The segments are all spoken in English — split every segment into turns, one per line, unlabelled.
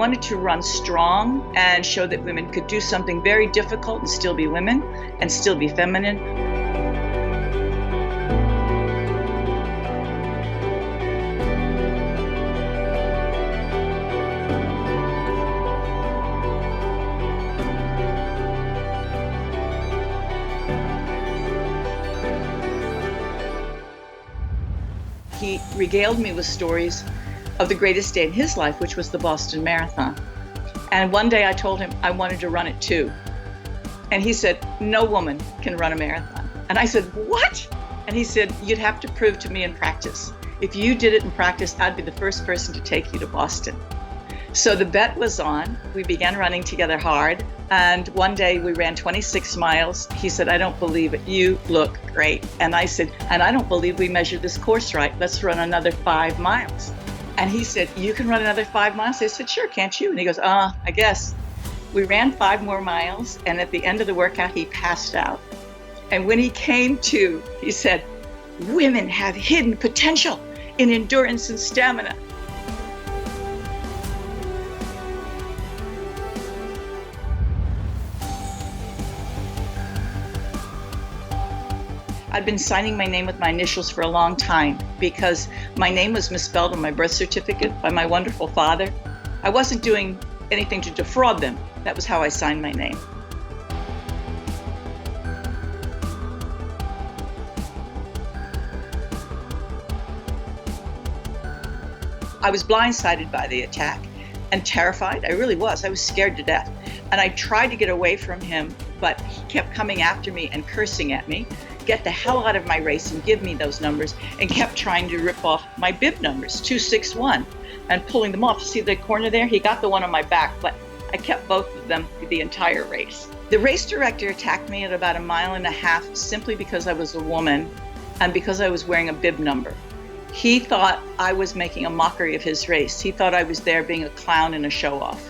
wanted to run strong and show that women could do something very difficult and still be women and still be feminine. He regaled me with stories of the greatest day in his life, which was the Boston Marathon. And one day I told him I wanted to run it too. And he said, "No woman can run a marathon." And I said, "What?" And he said, "You'd have to prove to me in practice. If you did it in practice, I'd be the first person to take you to Boston." So the bet was on. We began running together hard. And one day we ran 26 miles. He said, "I don't believe it. You look great." And I said, "And I don't believe we measured this course right. Let's run another 5 miles." And he said, "You can run another 5 miles?" I said, "Sure, can't you?" And he goes, I guess." We ran 5 more miles. And at the end of the workout, he passed out. And when he came to, he said, "Women have hidden potential in endurance and stamina." I'd been signing my name with my initials for a long time because my name was misspelled on my birth certificate by my wonderful father. I wasn't doing anything to defraud them. That was how I signed my name. I was blindsided by the attack and terrified. I really was. I was scared to death. And I tried to get away from him, but he kept coming after me and cursing at me, get the hell out of my race and give me those numbers, and kept trying to rip off my bib numbers, 261, and pulling them off. See the corner there? He got the one on my back, but I kept both of them the entire race. The race director attacked me at about 1.5 miles simply because I was a woman and because I was wearing a bib number. He thought I was making a mockery of his race. He thought I was there being a clown and a show-off.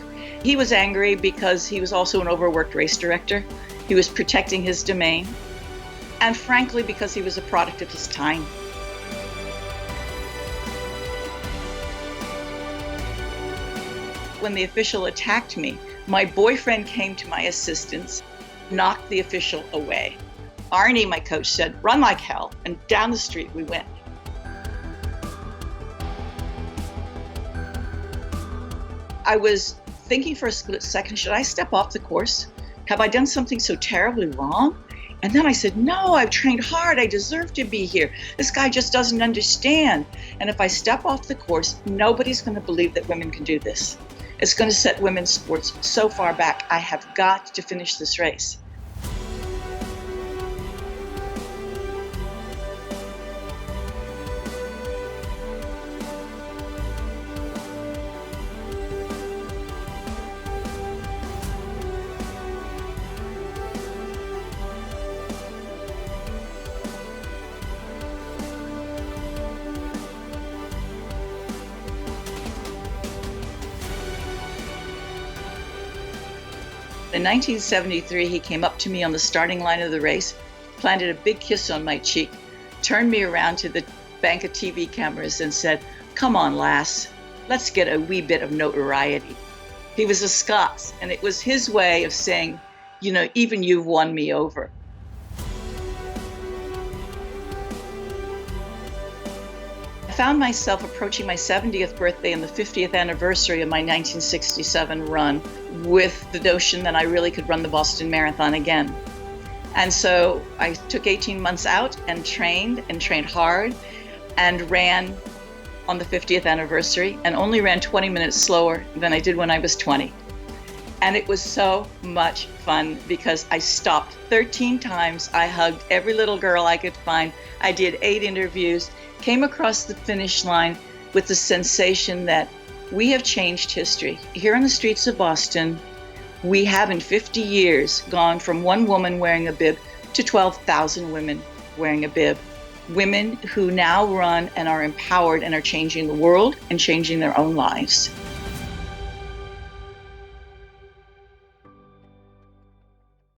He was angry because he was also an overworked race director. He was protecting his domain. And frankly, because he was a product of his time. When the official attacked me, my boyfriend came to my assistance, knocked the official away. Arnie, my coach, said, "Run like hell," and down the street we went. I was thinking for a split second, should I step off the course? Have I done something so terribly wrong? And then I said, no, I've trained hard. I deserve to be here. This guy just doesn't understand. And if I step off the course, nobody's going to believe that women can do this. It's going to set women's sports so far back. I have got to finish this race. In 1973, he came up to me on the starting line of the race, planted a big kiss on my cheek, turned me around to the bank of TV cameras and said, "Come on, lass, let's get a wee bit of notoriety." He was a Scots, and it was his way of saying, you know, even you've won me over. I found myself approaching my 70th birthday and the 50th anniversary of my 1967 run with the notion that I really could run the Boston Marathon again. And so I took 18 months out and trained hard and ran on the 50th anniversary and only ran 20 minutes slower than I did when I was 20. And it was so much fun because I stopped 13 times. I hugged every little girl I could find. I did 8 interviews, came across the finish line with the sensation that we have changed history. Here on the streets of Boston, we have in 50 years gone from one woman wearing a bib to 12,000 women wearing a bib. Women who now run and are empowered and are changing the world and changing their own lives.